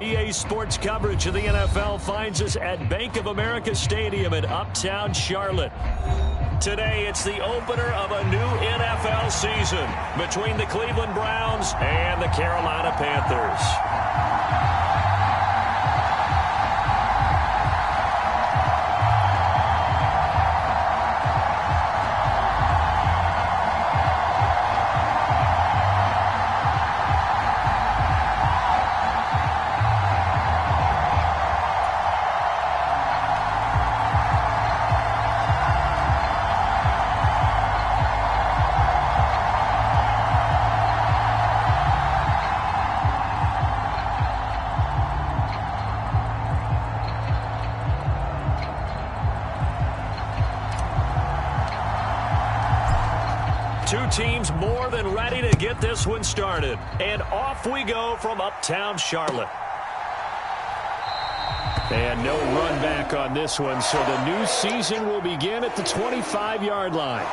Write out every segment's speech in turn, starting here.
EA Sports coverage of the NFL finds us at Bank of America Stadium in Uptown Charlotte. Today, it's the opener of a new NFL season between the Cleveland Browns and the Carolina Panthers. Two teams more than ready to get this one started. And off we go from Uptown Charlotte. And no run back on this one, so the new season will begin at the 25-yard line.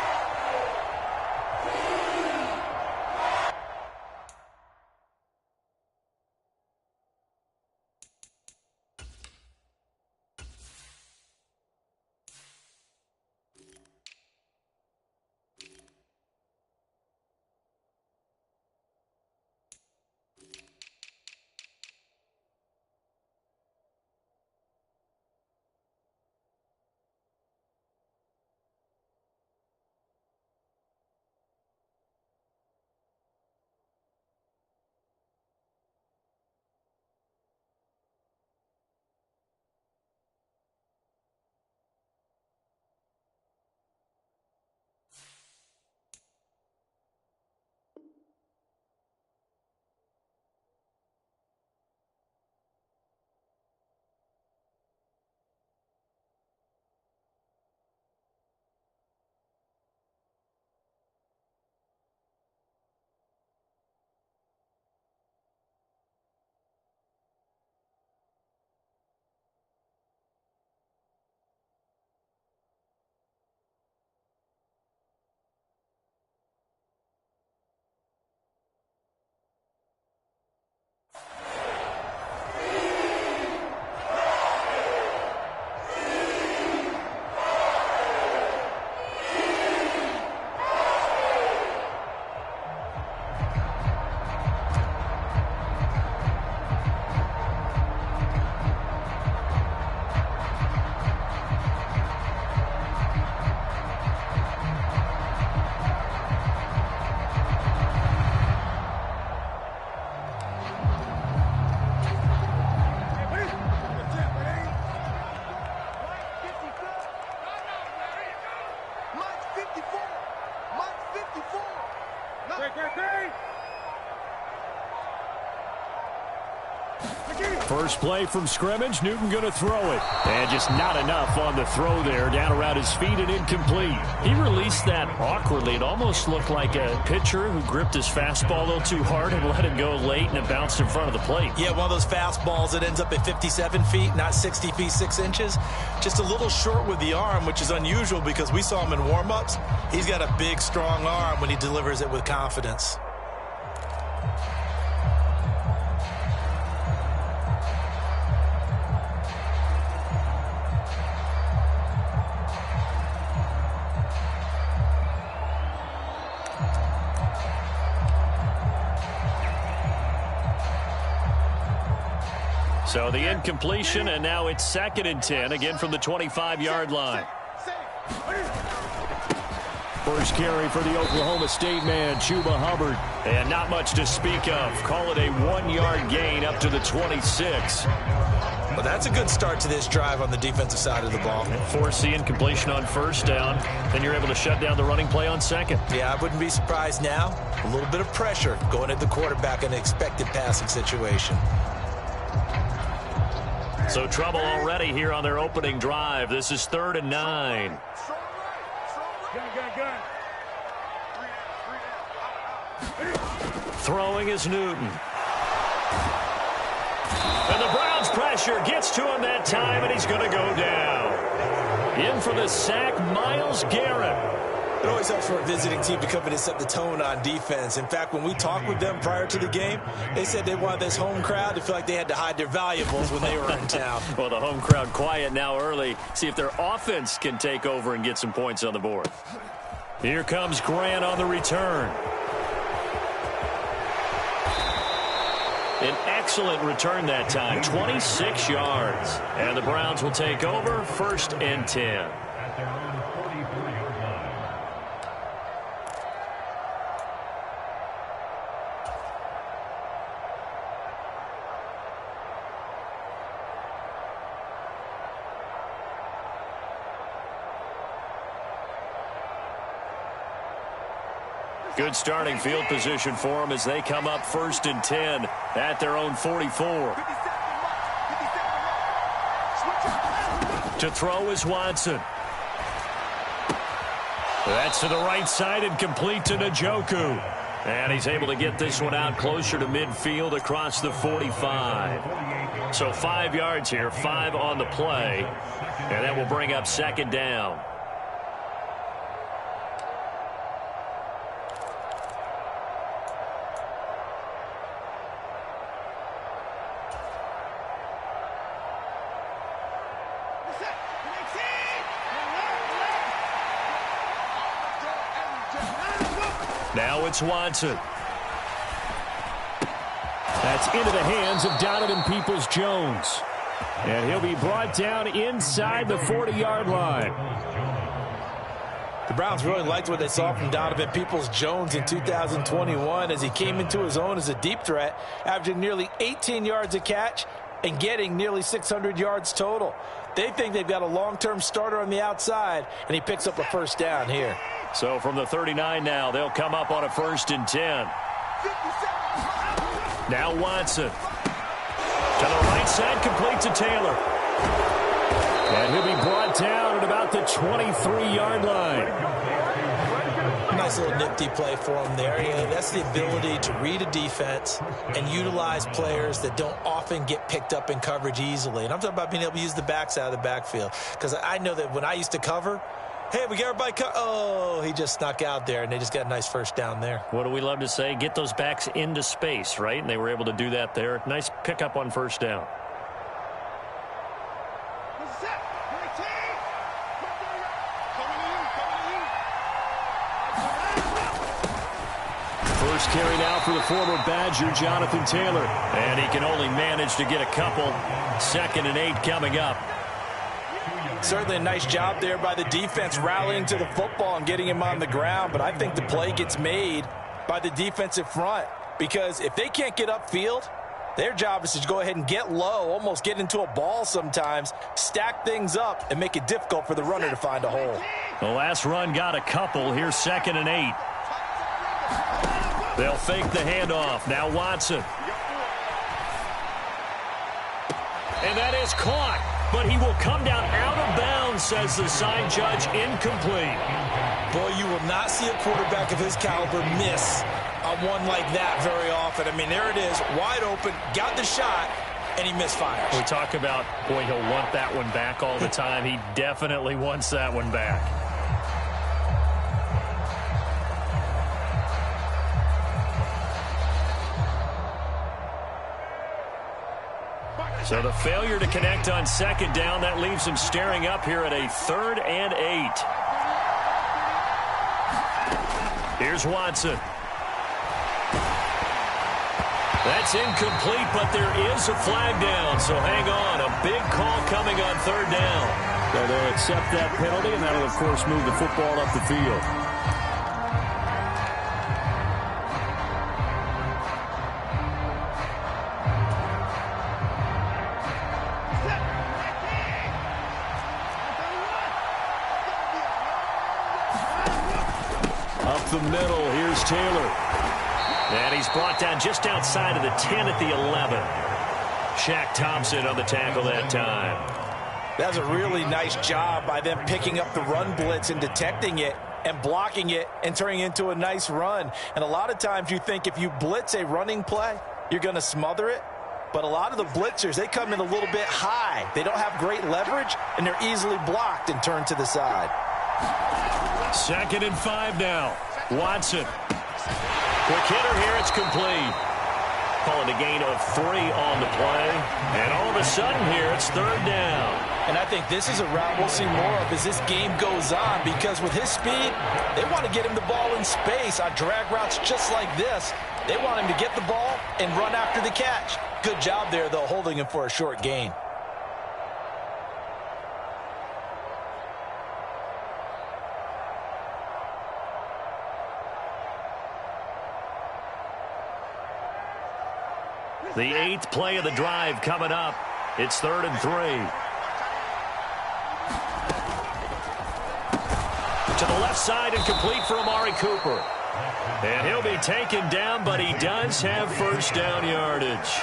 First play from scrimmage, Newton going to throw it. And just not enough on the throw there, down around his feet and incomplete. He released that awkwardly. It almost looked like a pitcher who gripped his fastball a little too hard and let it go late, and it bounced in front of the plate. Yeah, one of those fastballs that ends up at 57 feet, not 60 feet, 6 inches. Just a little short with the arm, which is unusual because we saw him in warm-ups. He's got a big, strong arm when he delivers it with confidence. So the incompletion, and now it's 2nd and 10, again from the 25-yard line. First carry for the Oklahoma State man, Chuba Hubbard. And not much to speak of. Call it a 1-yard gain up to the 26. Well, that's a good start to this drive on the defensive side of the ball. Force the incompletion on first down. Then you're able to shut down the running play on second. Yeah, I wouldn't be surprised now. A little bit of pressure going at the quarterback in an expected passing situation. So trouble already here on their opening drive. This is 3rd and 9. Throwing is Newton. And the Browns pressure gets to him that time, and he's going to go down. In for the sack, Myles Garrett. It always helps for a visiting team to come in and set the tone on defense. In fact, when we talked with them prior to the game, they said they wanted this home crowd to feel like they had to hide their valuables when they were in town. Well, the home crowd quiet now early. See if their offense can take over and get some points on the board. Here comes Grant on the return. An excellent return that time, 26 yards. And the Browns will take over, 1st and 10. Good starting field position for them as they come up 1st and 10 at their own 44. To throw is Watson. That's to the right side and complete to Njoku. And he's able to get this one out closer to midfield across the 45. So 5 yards here, 5 on the play. And that will bring up 2nd down. Now it's Watson. That's into the hands of Donovan Peoples-Jones. And he'll be brought down inside the 40-yard line. The Browns really liked what they saw from Donovan Peoples-Jones in 2021 as he came into his own as a deep threat, averaging nearly 18 yards a catch and getting nearly 600 yards total. They think they've got a long-term starter on the outside, and he picks up a 1st down here. So from the 39 now, they'll come up on a 1st and 10. Now Watson. To the right side, complete to Taylor. And he'll be brought down at about the 23-yard line. Nice little nifty play for him there. Yeah, that's the ability to read a defense and utilize players that don't often get picked up in coverage easily. And I'm talking about being able to use the backs out of the backfield. Because I know that when I used to cover, hey, we got everybody oh, he just snuck out there, and they just got a nice 1st down there. What do we love to say? Get those backs into space, right? And they were able to do that there. Nice pickup on 1st down. First carry now for the former Badger, Jonathan Taylor. And he can only manage to get a couple. 2nd and 8 coming up. Certainly a nice job there by the defense rallying to the football and getting him on the ground. But I think the play gets made by the defensive front. Because if they can't get upfield, their job is to go ahead and get low, almost get into a ball sometimes, stack things up, and make it difficult for the runner to find a hole. The last run got a couple. Here's 2nd and 8. They'll fake the handoff. Now Watson. And that is caught. But he will come down out of bounds, says the side judge, incomplete. Boy, you will not see a quarterback of his caliber miss on one like that very often. I mean, there it is, wide open, got the shot, and he misfires. We talk about, boy, he'll want that one back all the time. He definitely wants that one back. So the failure to connect on 2nd down, that leaves him staring up here at a 3rd and 8. Here's Watson. That's incomplete, but there is a flag down, so hang on. A big call coming on 3rd down. So they'll accept that penalty, and that'll, of course, move the football up the field. The middle, here's Taylor. And he's brought down just outside of the 10 at the 11. Shaq Thompson on the tackle that time. That's a really nice job by them picking up the run blitz and detecting it and blocking it and turning it into a nice run. And a lot of times you think if you blitz a running play, you're going to smother it. But a lot of the blitzers, they come in a little bit high. They don't have great leverage, and they're easily blocked and turned to the side. 2nd and 5 now. Watson. Quick hitter here. It's complete. Calling a gain of 3 on the play. And all of a sudden here, it's 3rd down. And I think this is a route we'll see more of as this game goes on, because with his speed, they want to get him the ball in space on drag routes just like this. They want him to get the ball and run after the catch. Good job there, though, holding him for a short gain. The 8th play of the drive coming up. It's 3rd and 3. To the left side and complete for Amari Cooper. And he'll be taken down, but he does have 1st down yardage.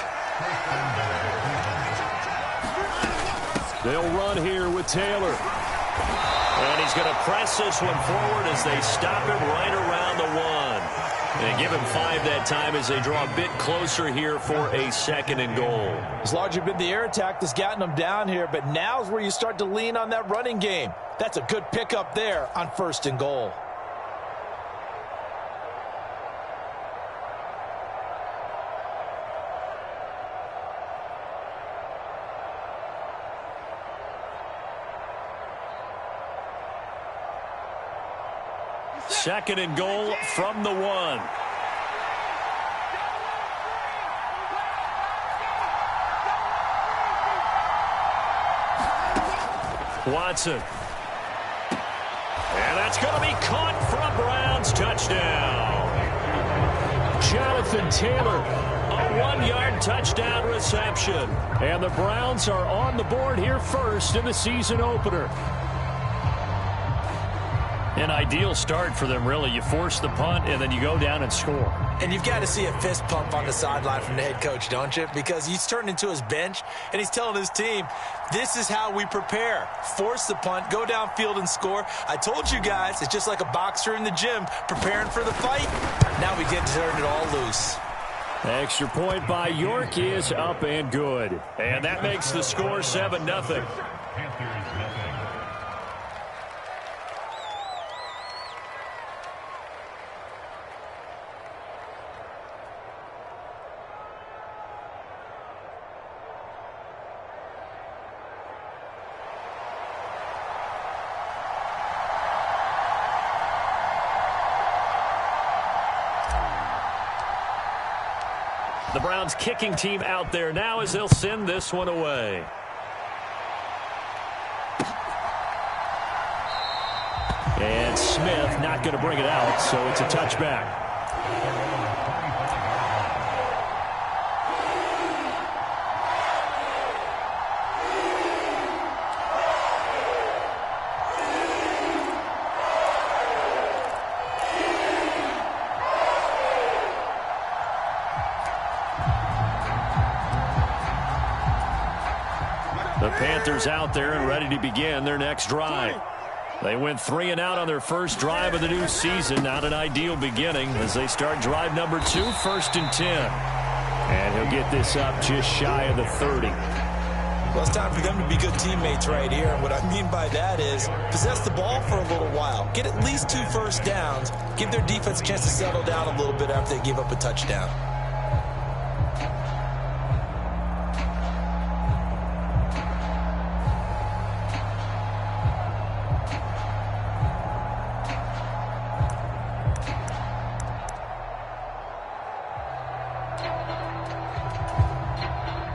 They'll run here with Taylor. And he's going to press this one forward as they stop him right around the 1. And give him 5 that time as they draw a bit closer here for a 2nd and goal. It's largely been the air attack that's gotten them down here, but now's where you start to lean on that running game. That's a good pickup there on 1st and goal. Second and goal from the 1. Watson. And that's going to be caught for a Browns touchdown. Jonathan Taylor, a 1-yard touchdown reception. And the Browns are on the board here first in the season opener. An ideal start for them, really. You force the punt, and then you go down and score. And you've got to see a fist pump on the sideline from the head coach, don't you? Because he's turned into his bench, and he's telling his team, this is how we prepare. Force the punt, go downfield and score. I told you guys, it's just like a boxer in the gym preparing for the fight. Now we get to turn it all loose. Extra point by York is up and good. And that makes the score 7-0. The Browns kicking team out there now as they'll send this one away. And Smith not going to bring it out, so it's a touchback. The Panthers out there and ready to begin their next drive. They went 3 and out on their first drive of the new season. Not an ideal beginning as they start drive number 2, 1st and 10. And he'll get this up just shy of the 30. Well, it's time for them to be good teammates right here. And what I mean by that is possess the ball for a little while. Get at least 2 first downs. Give their defense a chance to settle down a little bit after they give up a touchdown.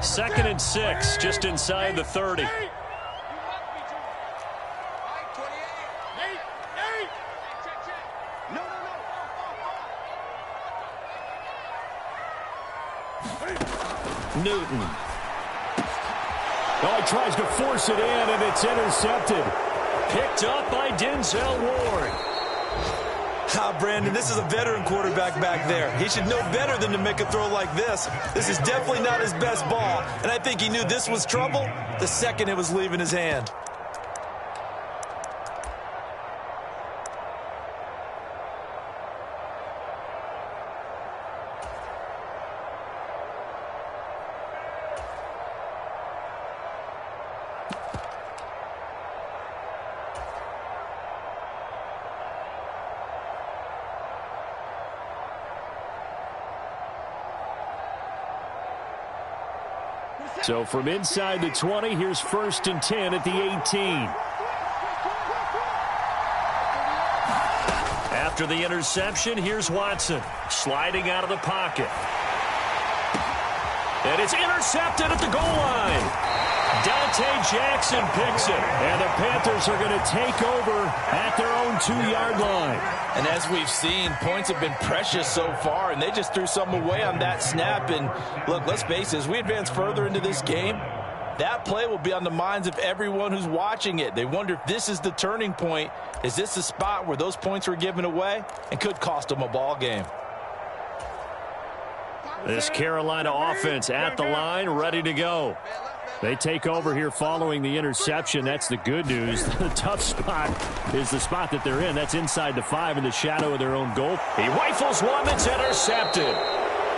Second and 6, just inside the 30. Newton. Oh, he tries to force it in, and it's intercepted. Picked up by Denzel Ward. Brandon, this is a veteran quarterback back there. He should know better than to make a throw like this. This is definitely not his best ball, and I think he knew this was trouble the second it was leaving his hand. So from inside the 20, here's 1st and 10 at the 18. After the interception, here's Watson sliding out of the pocket. And it's intercepted at the goal line. Dante Jackson picks it. And the Panthers are going to take over at their own 2-yard line. And as we've seen, points have been precious so far, and they just threw some away on that snap. And look, let's face it, as we advance further into this game, that play will be on the minds of everyone who's watching it. They wonder if this is the turning point. Is this the spot where those points were given away and could cost them a ball game? This Carolina offense at the line, ready to go. They take over here following the interception. That's the good news. The tough spot is the spot that they're in. That's inside the 5 in the shadow of their own goal. He rifles one that's intercepted.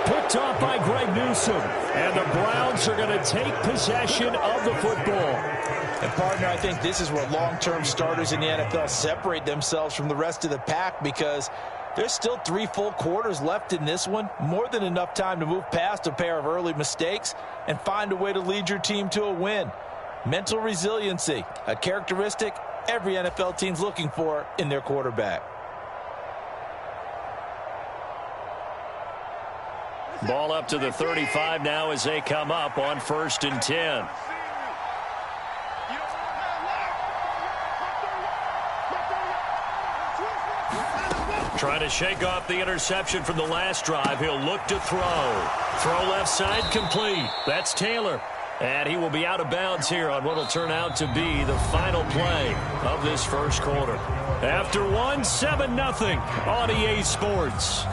Picked off by Greg Newsome. And the Browns are going to take possession of the football. And, partner, I think this is where long-term starters in the NFL separate themselves from the rest of the pack, because there's still 3 full quarters left in this one. More than enough time to move past a pair of early mistakes and find a way to lead your team to a win. Mental resiliency, a characteristic every NFL team's looking for in their quarterback. Ball up to the 35 now as they come up on 1st and 10. Trying to shake off the interception from the last drive. He'll look to throw. Throw left side complete. That's Taylor. And he will be out of bounds here on what will turn out to be the final play of this first quarter. After one, 7-0 on EA Sports.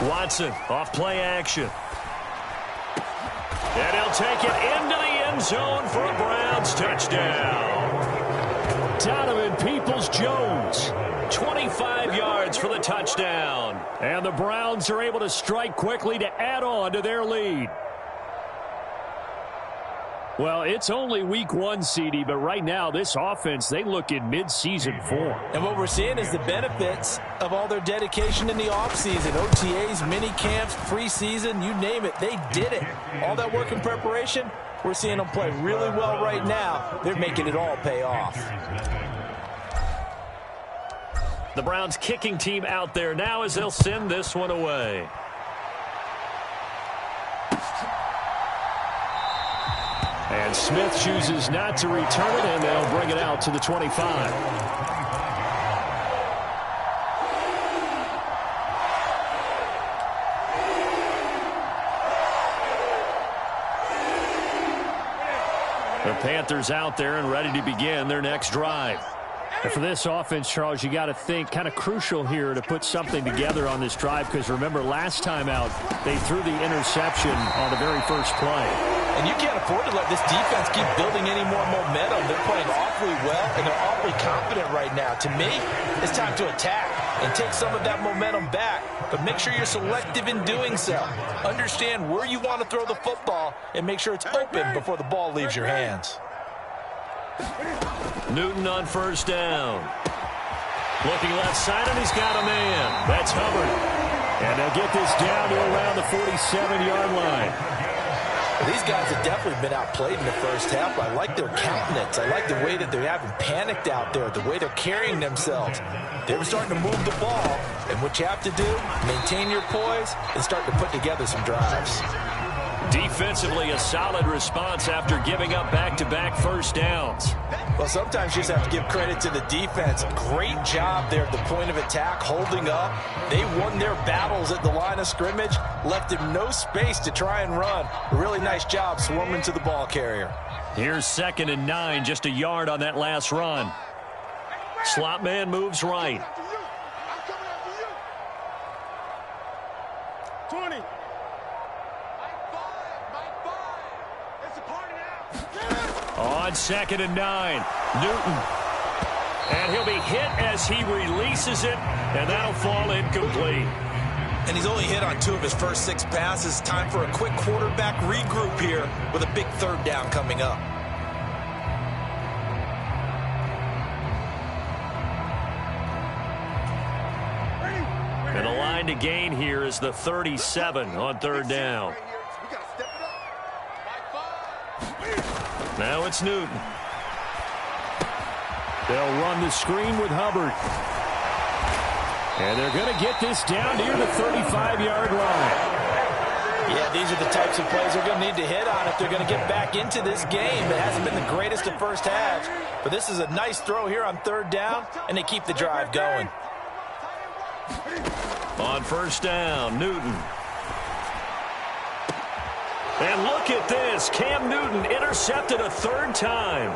Watson off play action. And he'll take it into the end zone for a Browns touchdown. Donovan Peoples-Jones, 25 yards for the touchdown. And the Browns are able to strike quickly to add on to their lead. Well, it's only week 1, CD, but right now this offense, they look in mid-season form. And what we're seeing is the benefits of all their dedication in the offseason. OTAs, mini camps, preseason, you name it, they did it. All that work in preparation, we're seeing them play really well right now. They're making it all pay off. The Browns kicking team out there now as they'll send this one away. And Smith chooses not to return it, and they'll bring it out to the 25. The Panthers out there and ready to begin their next drive. And for this offense, Charles, you got to think kind of crucial here to put something together on this drive, because remember last time out they threw the interception on the very first play. And you can't afford to let this defense keep building any more momentum. They're playing awfully well, and they're awfully confident right now. To me, it's time to attack and take some of that momentum back. But make sure you're selective in doing so. Understand where you want to throw the football and make sure it's open before the ball leaves your hands. Newton on first down. Looking left side, and he's got a man. That's Hubbard. And they'll get this down to around the 47-yard line. These guys have definitely been outplayed in the first half. I like their countenance. I like the way that they haven't panicked out there, the way they're carrying themselves. They were starting to move the ball, and what you have to do, maintain your poise and start to put together some drives. Defensively, a solid response after giving up back-to-back first downs. Well, sometimes you just have to give credit to the defense. Great job there at the point of attack, holding up. They won their battles at the line of scrimmage, left him no space to try and run. A really nice job swarming to the ball carrier. Here's 2nd and 9, just a yard on that last run. Slot man moves right. 20. On 2nd and 9, Newton. And he'll be hit as he releases it, and that'll fall incomplete. And he's only hit on 2 of his first 6 passes. Time for a quick quarterback regroup here with a big 3rd down coming up. And the line to gain here is the 37 on 3rd down. Now it's Newton. They'll run the screen with Hubbard. And they're going to get this down near the 35-yard line. Yeah, these are the types of plays they're going to need to hit on if they're going to get back into this game. It hasn't been the greatest of first halves, but this is a nice throw here on 3rd down, and they keep the drive going. On 1st down, Newton. And look at this. Cam Newton intercepted a 3rd time.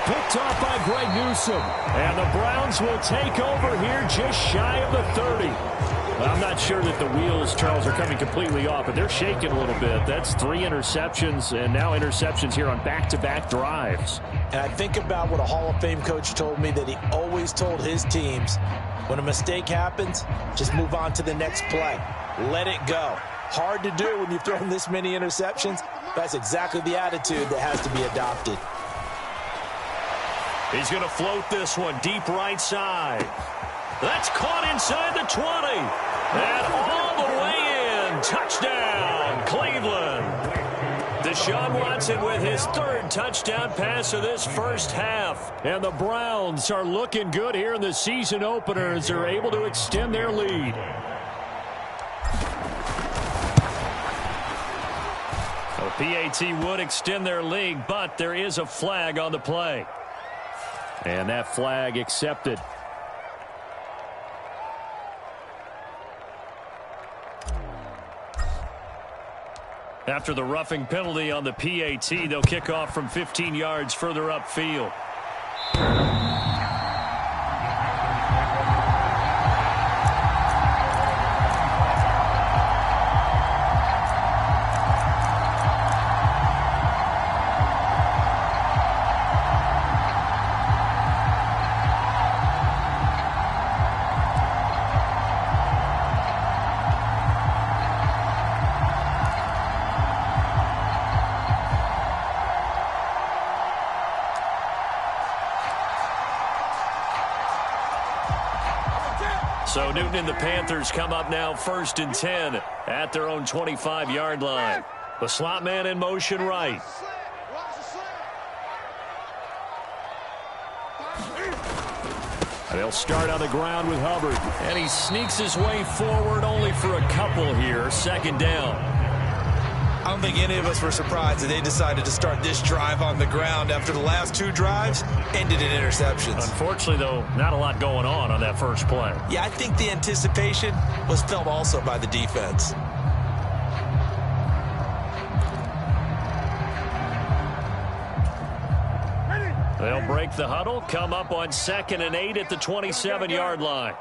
Picked off by Greg Newsome. And the Browns will take over here just shy of the 30. Well, I'm not sure that the wheels, Charles, are coming completely off, but they're shaking a little bit. That's 3 interceptions, and now interceptions here on back-to-back drives. And I think about what a Hall of Fame coach told me that he always told his teams, when a mistake happens, just move on to the next play. Let it go. Hard to do when you've thrown this many interceptions. That's exactly the attitude that has to be adopted. He's going to float this one deep right side. That's caught inside the 20. And all the way in. Touchdown, Cleveland. Deshaun Watson with his 3rd touchdown pass of this first half. And the Browns are looking good here in the season opener as they're able to extend their lead. The PAT would extend their lead, but there is a flag on the play. And that flag accepted. After the roughing penalty on the PAT, they'll kick off from 15 yards further upfield. So Newton and the Panthers come up now 1st and 10 at their own 25-yard line. The slot man in motion right. They'll start on the ground with Hubbard. And he sneaks his way forward only for a couple here. 2nd down. I don't think any of us were surprised that they decided to start this drive on the ground after the last 2 drives ended in interceptions. Unfortunately, though, not a lot going on that first play. Yeah, I think the anticipation was felt also by the defense. They'll break the huddle, come up on 2nd and 8 at the 27-yard line.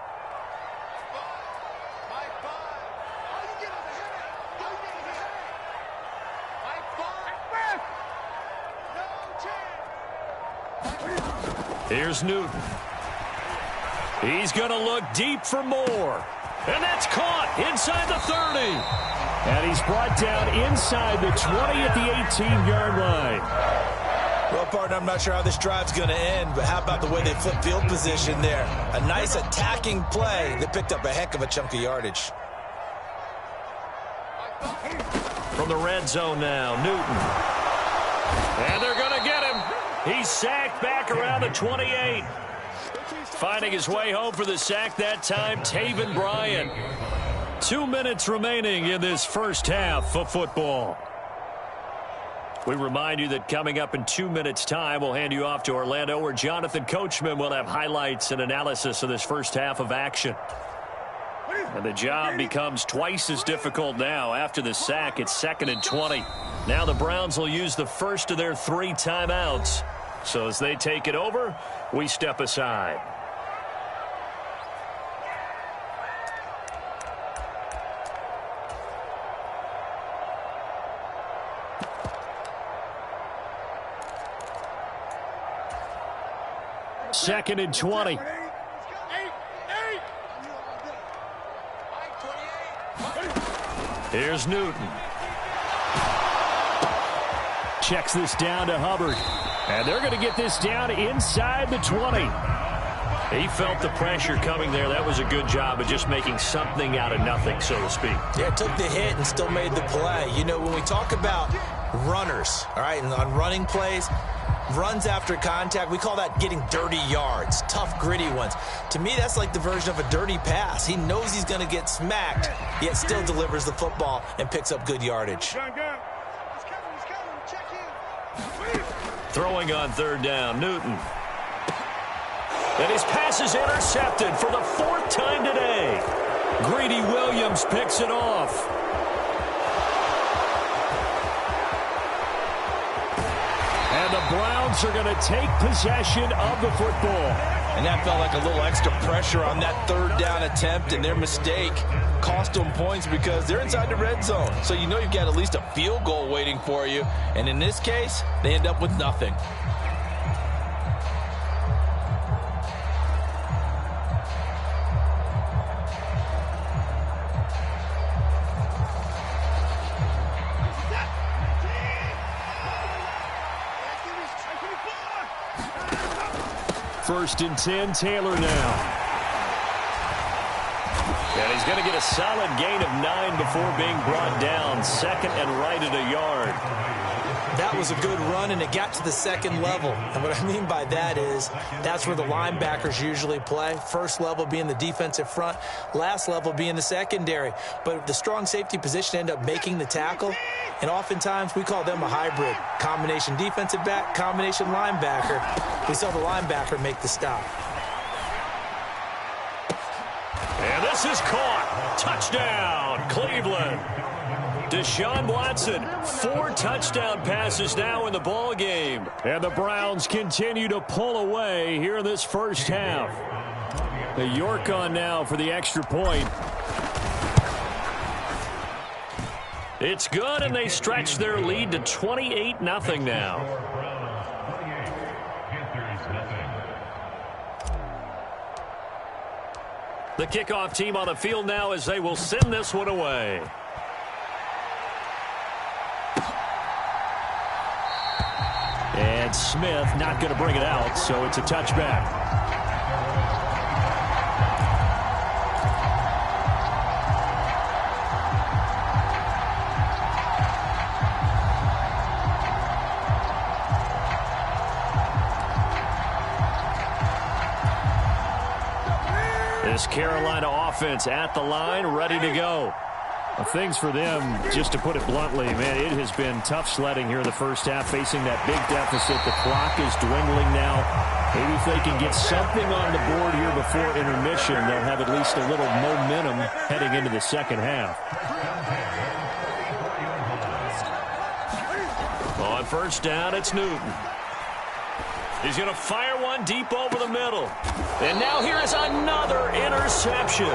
Here's Newton. He's going to look deep for more. And that's caught inside the 30. And he's brought down inside the 20 at the 18-yard line. Well, partner, I'm not sure how this drive's going to end, but how about the way they flip field position there? A nice attacking play that picked up a heck of a chunk of yardage. From the red zone now, Newton. And they're going to get him. He's sacked back around the 28. Finding his way home for the sack that time, Taven Bryan. 2 minutes remaining in this first half of football. We remind you that coming up in 2 minutes' time, we'll hand you off to Orlando, where Jonathan Coachman will have highlights and analysis of this first half of action. And the job becomes twice as difficult now after the sack. It's 2nd and 20. Now the Browns will use the first of their 3 timeouts. So as they take it over, we step aside. 2nd and 20. Here's Newton. Checks this down to Hubbard. And they're going to get this down inside the 20. He felt the pressure coming there. That was a good job of just making something out of nothing, so to speak. Yeah, took the hit and still made the play. You know, when we talk about runners, all right, and on running plays, runs after contact, we call that getting dirty yards, tough, gritty ones. To me, that's like the version of a dirty pass. He knows he's going to get smacked, yet still delivers the football and picks up good yardage. Throwing on 3rd down, Newton. And his pass is intercepted for the 4th time today. Greedy Williams picks it off. And the Browns are going to take possession of the football. And that felt like a little extra pressure on that 3rd down attempt, and their mistake cost them points because they're inside the red zone. So you know you've got at least a field goal waiting for you. And in this case, they end up with nothing. First and 10, Taylor now. And he's going to get a solid gain of 9 before being brought down. 2nd and right at a yard. That was a good run, and it got to the 2nd level. And what I mean by that is that's where the linebackers usually play. First level being the defensive front, last level being the secondary. But the strong safety position ended up making the tackle, and oftentimes we call them a hybrid. Combination defensive back, combination linebacker. We saw the linebacker make the stop. And this is caught. Touchdown, Cleveland. Deshaun Watson, 4 touchdown passes now in the ball game. And the Browns continue to pull away here in this first half. The York on now for the extra point. It's good, and they stretch their lead to 28-0 now. The kickoff team on the field now as they will send this one away. And Smith not going to bring it out, so it's a touchback. This Carolina offense at the line, ready to go. Things for them, just to put it bluntly, man, it has been tough sledding here in the first half, facing that big deficit. The clock is dwindling now. Maybe if they can get something on the board here before intermission, they'll have at least a little momentum heading into the second half. On 1st down, it's Newton. He's going to fire one deep over the middle. And now here is another interception.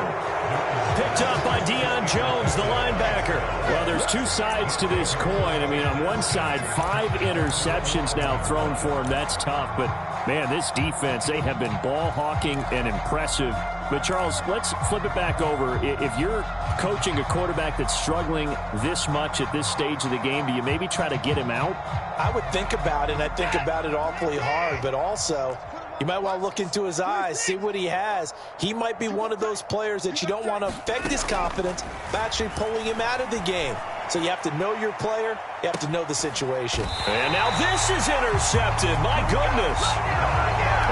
Picked up by Deion Jones, the linebacker. Well, there's 2 sides to this coin. I mean, on one side, 5 interceptions now thrown for him. That's tough. But, man, this defense, they have been ball hawking and impressive. But, Charles, let's flip it back over. If you're coaching a quarterback that's struggling this much at this stage of the game, do you maybe try to get him out? I would think about it, and I think about it awfully hard. But also, you might want to look into his eyes, see what he has. He might be one of those players that you don't want to affect his confidence by actually pulling him out of the game. So you have to know your player. You have to know the situation. And now this is intercepted. My goodness.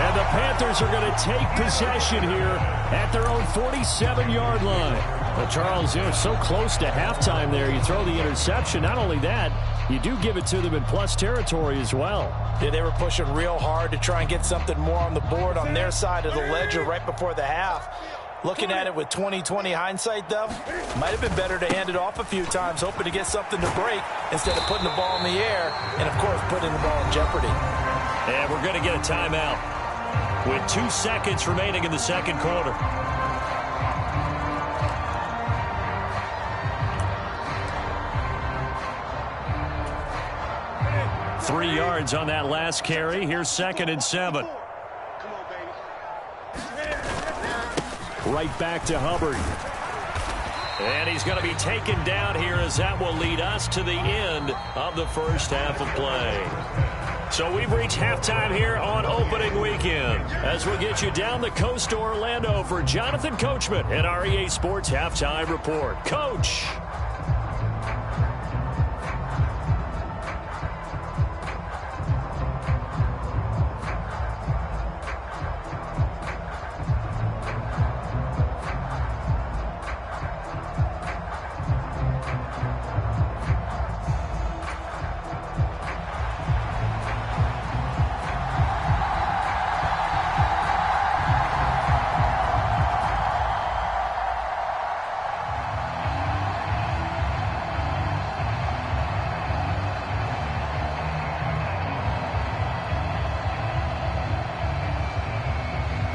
And the Panthers are going to take possession here at their own 47-yard line. Well, Charles, you know, so close to halftime there. You throw the interception. Not only that, you do give it to them in plus territory as well. Yeah, they were pushing real hard to try and get something more on the board on their side of the ledger right before the half. Looking at it with 20/20 hindsight, though, might have been better to hand it off a few times, hoping to get something to break instead of putting the ball in the air and, of course, putting the ball in jeopardy. And we're going to get a timeout with 2 seconds remaining in the second quarter. "3 yards on that last carry. Here's 2nd and 7. Right back to Hubbard. And he's going to be taken down here as that will lead us to the end of the first half of play. So we've reached halftime here on opening weekend as we'll get you down the coast to Orlando for Jonathan Coachman at our EA Sports Halftime Report. Coach.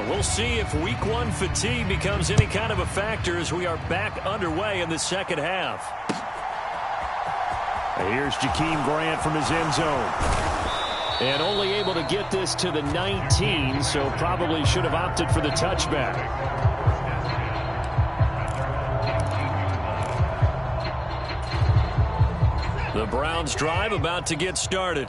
We'll see if week one fatigue becomes any kind of a factor as we are back underway in the second half. Here's Jakeem Grant from his end zone. And only able to get this to the 19, so probably should have opted for the touchback. The Browns drive about to get started.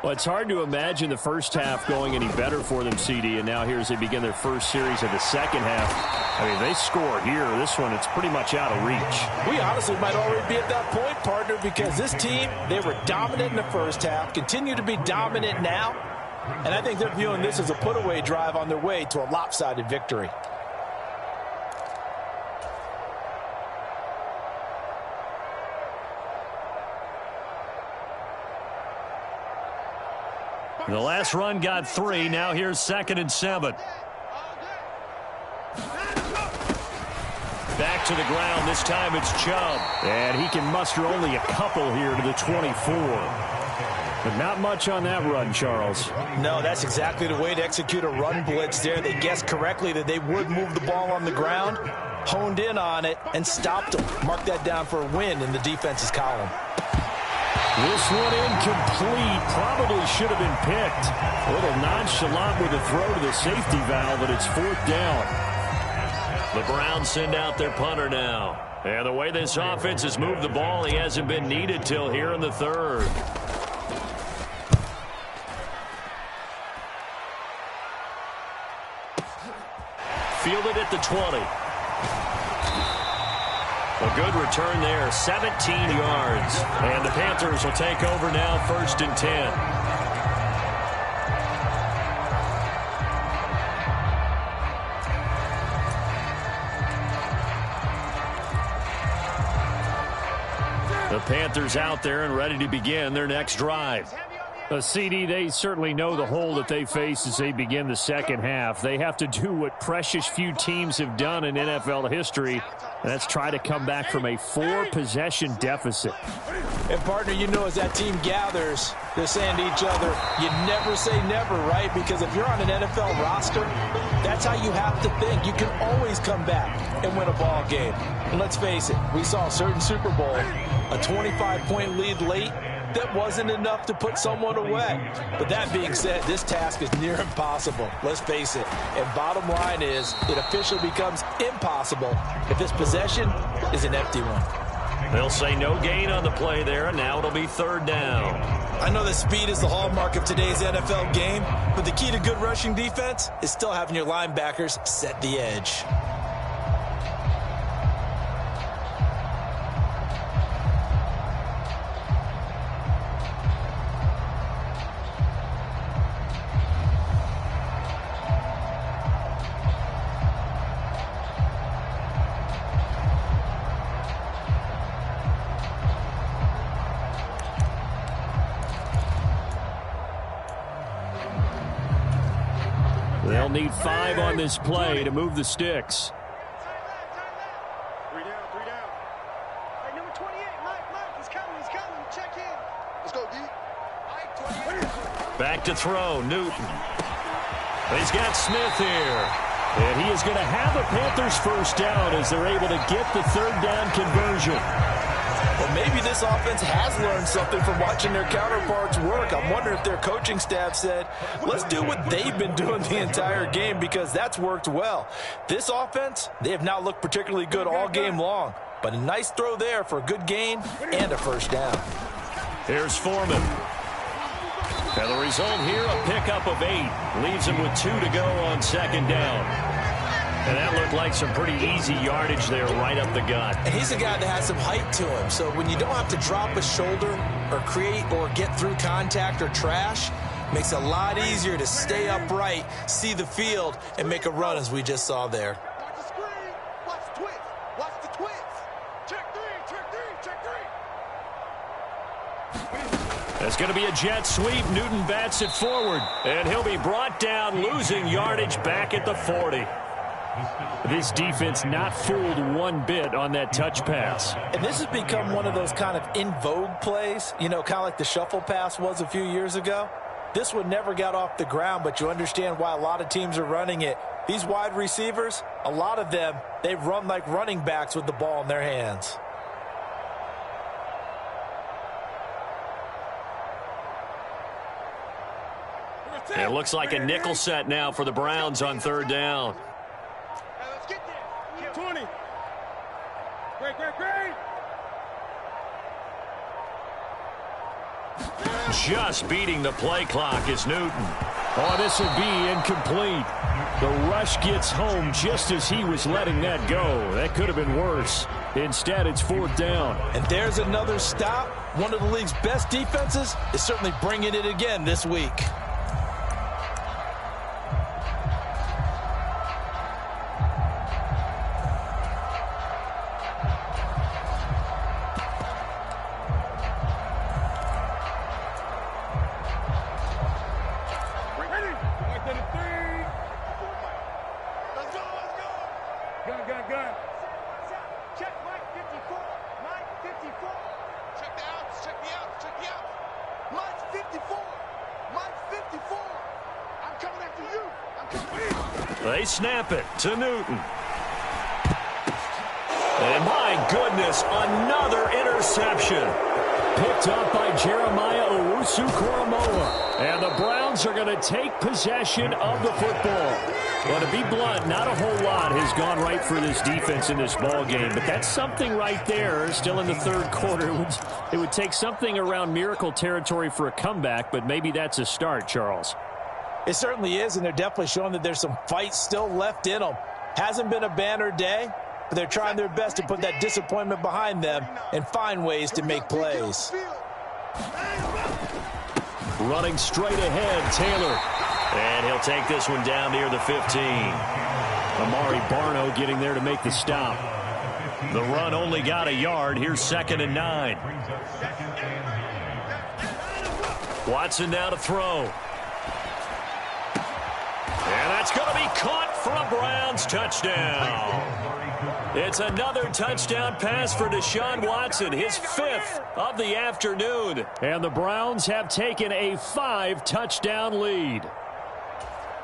Well, it's hard to imagine the first half going any better for them, CD, and now here as they begin their first series of the second half. I mean, they score here. This one, it's pretty much out of reach. We honestly might already be at that point, partner, because this team, they were dominant in the first half, continue to be dominant now, and I think they're viewing this as a put-away drive on their way to a lopsided victory. The last run got 3. Now here's 2nd and 7. Back to the ground. This time it's Chubb. And he can muster only a couple here to the 24. But not much on that run, Charles. No, that's exactly the way to execute a run blitz there. They guessed correctly that they would move the ball on the ground, honed in on it, and stopped them. Mark that down for a win in the defense's column. This one incomplete. Probably should have been picked. A little nonchalant with a throw to the safety valve, but it's 4th down. The Browns send out their punter now. And the way this offense has moved the ball, he hasn't been needed till here in the 3rd. Fielded at the 20. A good return there, 17 yards. And the Panthers will take over now, 1st and 10. The Panthers out there and ready to begin their next drive. CD, they certainly know the hole that they face as they begin the second half. They have to do what precious few teams have done in NFL history, and that's try to come back from a 4-possession deficit. And, partner, you know as that team gathers, they're saying to each other, you never say never, right? Because if you're on an NFL roster, that's how you have to think. You can always come back and win a ball game. And let's face it, we saw a certain Super Bowl, a 25-point lead late. That wasn't enough to put someone away. But that being said, this task is near impossible. Let's face it. And bottom line is, it officially becomes impossible if this possession is an empty one. They'll say no gain on the play there, and now it'll be 3rd down. I know that speed is the hallmark of today's NFL game, but the key to good rushing defense is still having your linebackers set the edge. They'll need 5 on this play to move the sticks. 3 down. Hey, number 28, Mike, he's coming. Check in. Let's go, D. Mike, Back to throw, Newton. He's got Smith here. And he is going to have a Panthers 1st down as they're able to get the 3rd down conversion. Well, maybe this offense has learned something from watching their counterparts work. I'm wondering if their coaching staff said, let's do what they've been doing the entire game, because that's worked well. This offense, they have not looked particularly good all game long, but a nice throw there for a good gain and a first down. Here's Foreman. And the result here, a pickup of 8. Leaves him with 2 to go on second down. And that looked like some pretty easy yardage there right up the gut. And he's a guy that has some height to him. So when you don't have to drop a shoulder or create or get through contact or trash, makes it a lot easier to stay upright, see the field, and make a run as we just saw there. Watch the screen. Watch the twist. Watch the twist. Check 3. Check 3. Check 3. It's going to be a jet sweep. Newton bats it forward. And he'll be brought down, losing yardage back at the 40. This defense not fooled one bit on that touch pass. And this has become one of those kind of in vogue plays, you know, kind of like the shuffle pass was a few years ago. This one never got off the ground, but you understand why a lot of teams are running it. These wide receivers, a lot of them, they run like running backs with the ball in their hands. It looks like a nickel set now for the Browns on third down. Let's get there. 20. Great. Just beating the play clock is Newton. Oh, this will be incomplete. The rush gets home just as he was letting that go. That could have been worse. Instead, it's fourth down. And there's another stop. One of the league's best defenses is certainly bringing it again this week. Gun. Check Mike 54. Mike 54. Check the outs. Check the outs. Mike 54. Mike 54. I'm coming after you. I'm coming. They snap it to Newton. And my goodness, another interception. Picked up by Jeremiah Owusu-Koramoah. And the Browns are going to take possession of the football. Well, to be blunt, not a whole lot has gone right for this defense in this ball game, but that's something right there. Still in the third quarter. It would take something around miracle territory for a comeback, but maybe that's a start, Charles. It certainly is, and they're definitely showing that there's some fight still left in them. Hasn't been a banner day, but they're trying their best to put that disappointment behind them and find ways to make plays. Running straight ahead, Taylor. And he'll take this one down near the 15. Amari Barno getting there to make the stop. The run only got a yard. Here's 2nd and 9. Watson now to throw. And that's going to be caught for a Browns touchdown. It's another touchdown pass for Deshaun Watson, his 5th of the afternoon. And the Browns have taken a 5-touchdown lead.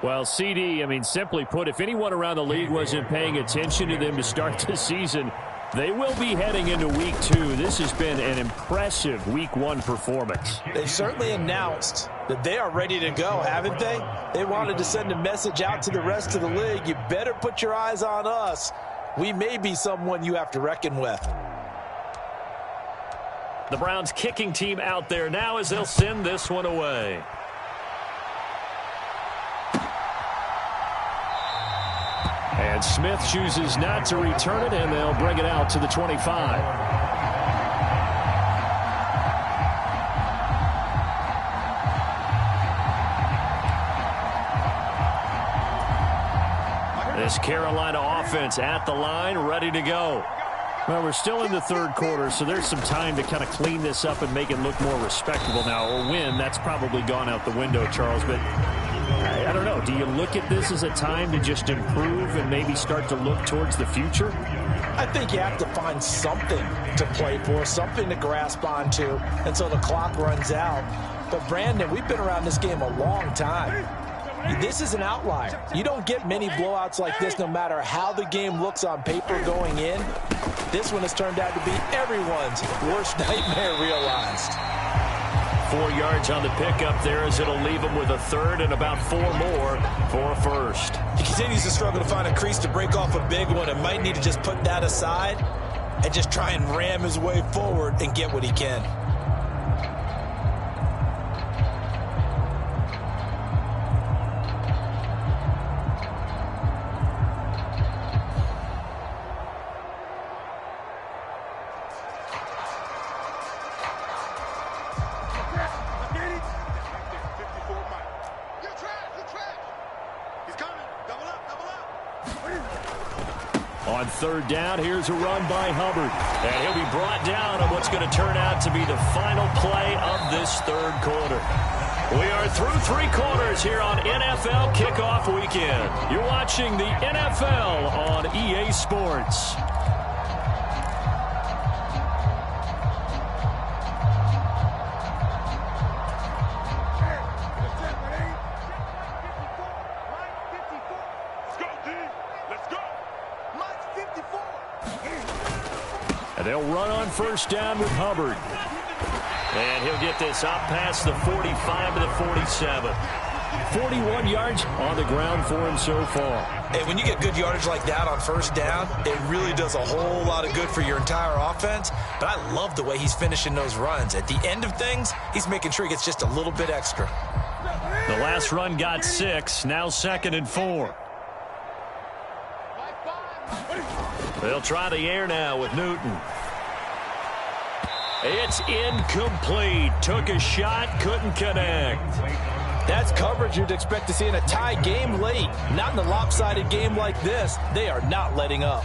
Well, CD, I mean, simply put, if anyone around the league wasn't paying attention to them to start the season, they will be heading into week 2. This has been an impressive week 1 performance. They've certainly announced that they are ready to go, haven't they? They wanted to send a message out to the rest of the league. You better put your eyes on us. We may be someone you have to reckon with. The Browns kicking team out there now as they'll send this one away. And Smith chooses not to return it, and they'll bring it out to the 25. This Carolina offense at the line, ready to go. Well, we're still in the third quarter, so there's some time to kind of clean this up and make it look more respectable now. Or win, that's probably gone out the window, Charles. But I don't know. Do you look at this as a time to just improve and maybe start to look towards the future? I think you have to find something to play for, something to grasp onto until the clock runs out. But, Brandon, we've been around this game a long time. This is an outlier. You don't get many blowouts like this no matter how the game looks on paper going in. This one has turned out to be everyone's worst nightmare realized. 4 yards on the pickup there as it'll leave him with a third and about 4 more for a first. He continues to struggle to find a crease to break off a big one and might need to just put that aside and just try and ram his way forward and get what he can. On third down, here's a run by Hubbard. And he'll be brought down on what's going to turn out to be the final play of this third quarter. We are through 3 quarters here on NFL Kickoff Weekend. You're watching the NFL on EA Sports. They'll run on first down with Hubbard. And he'll get this up past the 45 to the 47. 41 yards on the ground for him so far. And when you get good yardage like that on first down, it really does a whole lot of good for your entire offense. But I love the way he's finishing those runs. At the end of things, he's making sure he gets just a little bit extra. The last run got 6, now 2nd and 4. They'll try the air now with Newton. It's incomplete. Took a shot, couldn't connect. That's coverage you'd expect to see in a tie game late. Not in a lopsided game like this. They are not letting up.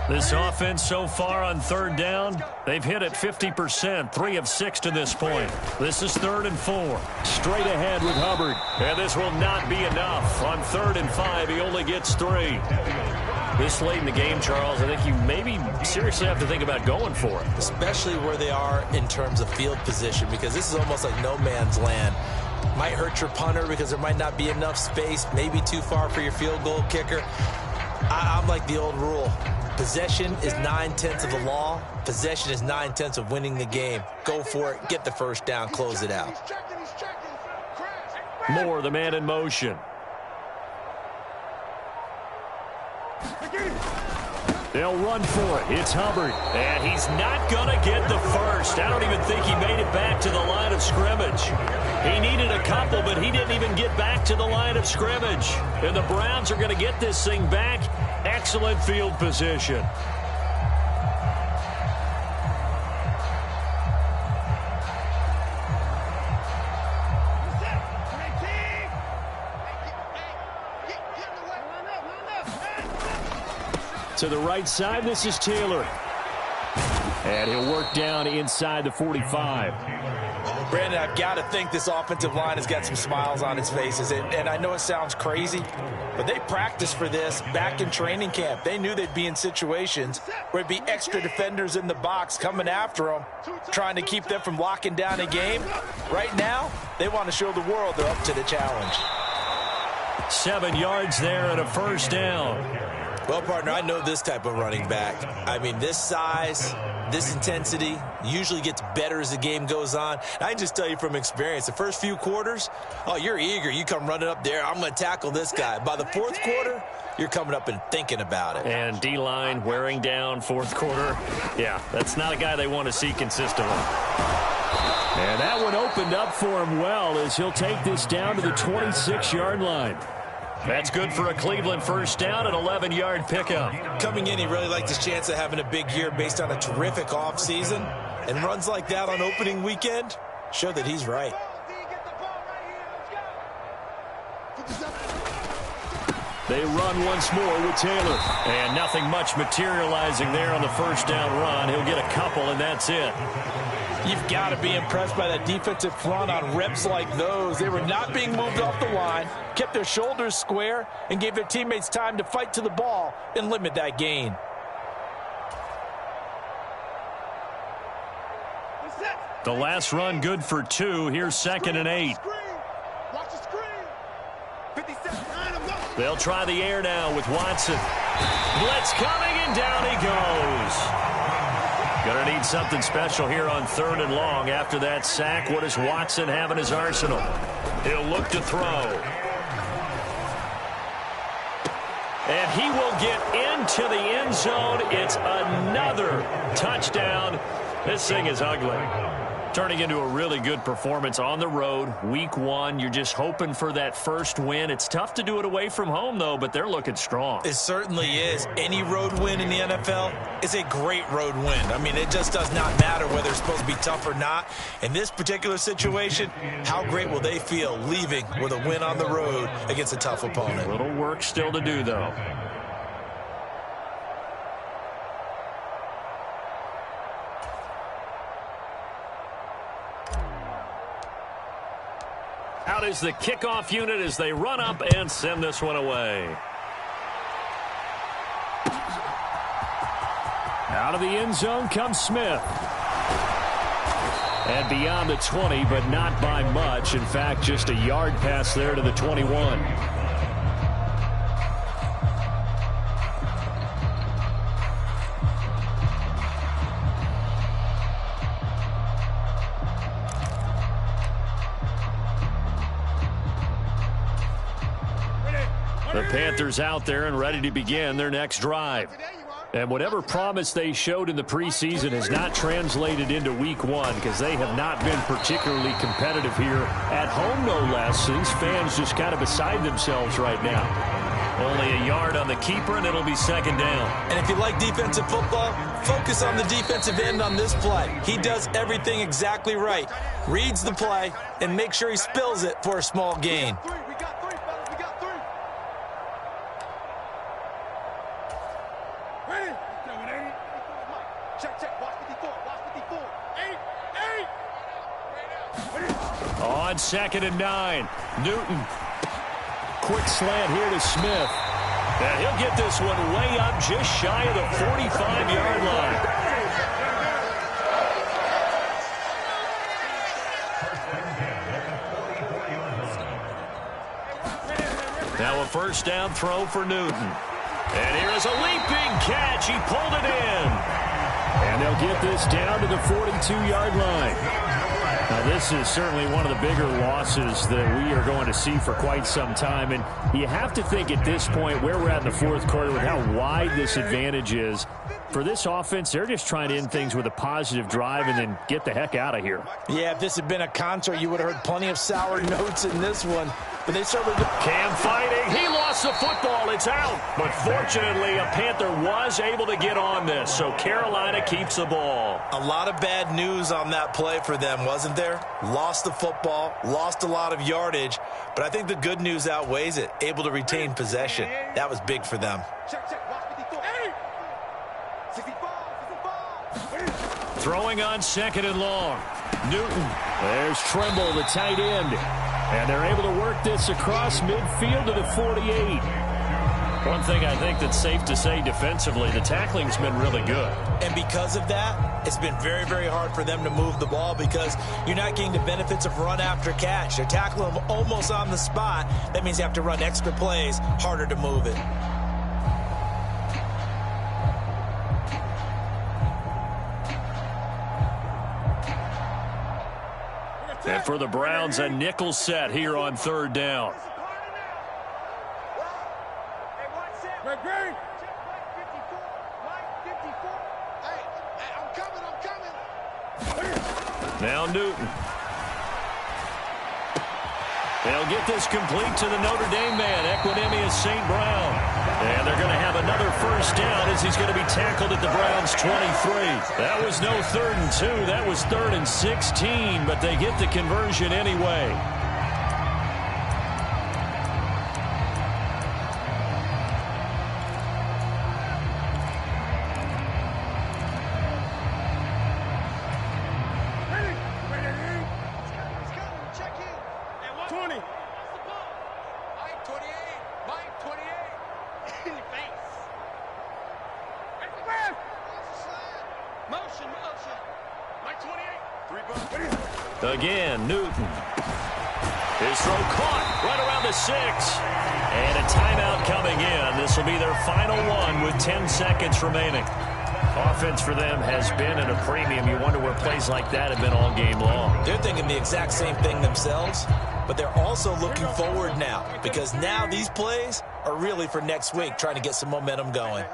This offense so far on third down, they've hit it 50%, 3 of 6 to this point. This is 3rd and 4. Straight ahead with Hubbard. And this will not be enough. On 3rd and 5, he only gets 3. This late in the game, Charles, I think you maybe seriously have to think about going for it. Especially where they are in terms of field position, because this is almost like no man's land. Might hurt your punter because there might not be enough space, maybe too far for your field goal kicker. I'm like the old rule. Possession is 9/10 of the law. Possession is 9/10 of winning the game. Go for it. Get the first down. Close it out. Moore, the man in motion. They'll run for it. It's Hubbard. And he's not going to get the first. I don't even think he made it back to the line of scrimmage. He needed a couple, but he didn't even get back to the line of scrimmage. And the Browns are going to get this thing back. Excellent field position. To the right side, this is Taylor. And he'll work down inside the 45. Brandon, I've got to think this offensive line has got some smiles on its faces. And I know it sounds crazy, but they practiced for this back in training camp. They knew they'd be in situations where there'd be extra defenders in the box coming after them, trying to keep them from locking down a game. Right now, they want to show the world they're up to the challenge. 7 yards there and a first down. Well, partner, I know this type of running back. I mean, this size, this intensity usually gets better as the game goes on. And I can just tell you from experience, the first few quarters, oh, you're eager. You come running up there, I'm going to tackle this guy. By the fourth quarter, you're coming up and thinking about it. And D-line wearing down fourth quarter. Yeah, that's not a guy they want to see consistently. And that one opened up for him well as he'll take this down to the 26-yard line. That's good for a Cleveland first down, an 11-yard pickup. Coming in, he really liked his chance of having a big year based on a terrific offseason. And runs like that on opening weekend show that he's right. They run once more with Taylor. And nothing much materializing there on the first down run. He'll get a couple, and that's it. You've got to be impressed by that defensive front on reps like those. They were not being moved off the line, kept their shoulders square, and gave their teammates time to fight to the ball and limit that gain. The last run good for 2. Here's 2nd and 8. They'll try the air now with Watson. Blitz coming, and down he goes. Going to need something special here on 3rd and long. After that sack, what does Watson have in his arsenal? He'll look to throw. And he will get into the end zone. It's another touchdown. This thing is ugly. Turning into a really good performance on the road. Week 1, you're just hoping for that first win. It's tough to do it away from home, though, but they're looking strong. It certainly is. Any road win in the NFL is a great road win. I mean, it just does not matter whether it's supposed to be tough or not. In this particular situation, how great will they feel leaving with a win on the road against a tough opponent? A little work still to do, though. Out is the kickoff unit as they run up and send this one away. Out of the end zone comes Smith. And beyond the 20, but not by much. In fact, just a yard pass there to the 21. The Panthers out there and ready to begin their next drive. And whatever promise they showed in the preseason has not translated into week 1 because they have not been particularly competitive here at home, no less. These fans just kind of beside themselves right now. Only a yard on the keeper, and it'll be 2nd down. And if you like defensive football, focus on the defensive end on this play. He does everything exactly right. Reads the play and make sure he spills it for a small gain. On 2nd and 9, Newton. Quick slant here to Smith. And he'll get this one way up just shy of the 45-yard line. Now a 1st down throw for Newton. And here is a leaping catch. He pulled it in. And they'll get this down to the 42-yard line. Now, this is certainly one of the bigger losses that we are going to see for quite some time. And you have to think at this point where we're at in the 4th quarter with how wide this advantage is. For this offense, they're just trying to end things with a positive drive and then get the heck out of here. Yeah, if this had been a concert, you would have heard plenty of sour notes in this one. But they certainly do. Cam fighting. He lost the football. It's out. But fortunately, a Panther was able to get on this. So Carolina keeps the ball. A lot of bad news on that play for them, wasn't there? Lost the football, lost a lot of yardage. But I think the good news outweighs it. Able to retain possession. That was big for them. Throwing on 2nd and long. Newton. There's Trimble, the tight end. And they're able to work this across midfield to the 48. One thing I think that's safe to say defensively, the tackling's been really good. And because of that, it's been very, very hard for them to move the ball because you're not getting the benefits of run after catch. They're tackling them almost on the spot. That means you have to run extra plays, harder to move it. And for the Browns, a nickel set here on 3rd down. Now Newton. They'll get this complete to the Notre Dame man, Equinemius St. Brown. And they're going to have another 1st down as he's going to be tackled at the Browns' 23. That was no 3rd and 2. That was 3rd and 16, but they get the conversion anyway. Again, Newton. His throw caught right around the the 6. And a timeout coming in. This will be their final one with 10 seconds remaining. Offense for them has been at a premium. You wonder where plays like that have been all game long. They're thinking the exact same thing themselves, but they're also looking forward now, because now these plays are really for next week, trying to get some momentum going.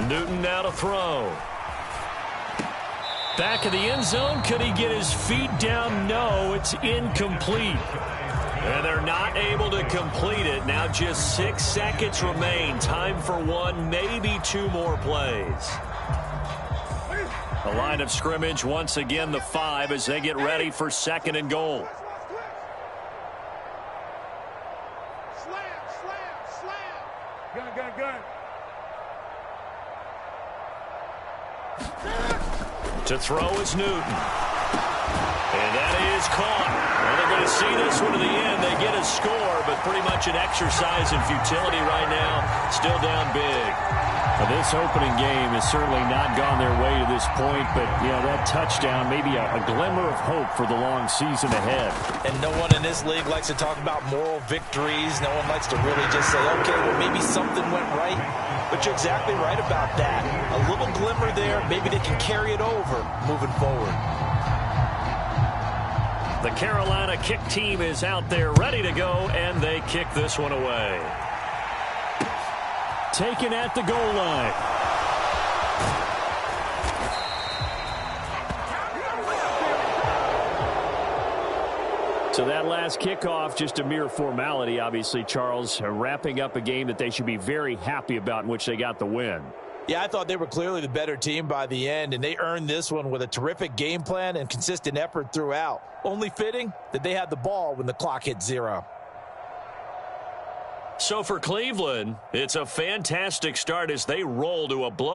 Newton now to throw. Back of the end zone. Could he get his feet down? No, it's incomplete. And they're not able to complete it. Now just 6 seconds remain. Time for one, maybe two more plays. The line of scrimmage, once again, the 5 as they get ready for 2nd and goal. Gun. To throw is Newton. And that is caught. Well, they're going to see this one to the end. They get a score, but pretty much an exercise in futility right now. Still down big. Well, this opening game has certainly not gone their way to this point, but, that touchdown, maybe a glimmer of hope for the long season ahead. And no one in this league likes to talk about moral victories. No one likes to really just say, okay, well, maybe something went right. But you're exactly right about that. A little glimmer there. Maybe they can carry it over moving forward. The Carolina kick team is out there ready to go, and they kick this one away. Taken at the goal line. So that last kickoff, just a mere formality, obviously, Charles, wrapping up a game that they should be very happy about, in which they got the win. Yeah, I thought they were clearly the better team by the end, and they earned this one with a terrific game plan and consistent effort throughout. Only fitting that they had the ball when the clock hit 0. So for Cleveland, it's a fantastic start as they roll to a blow.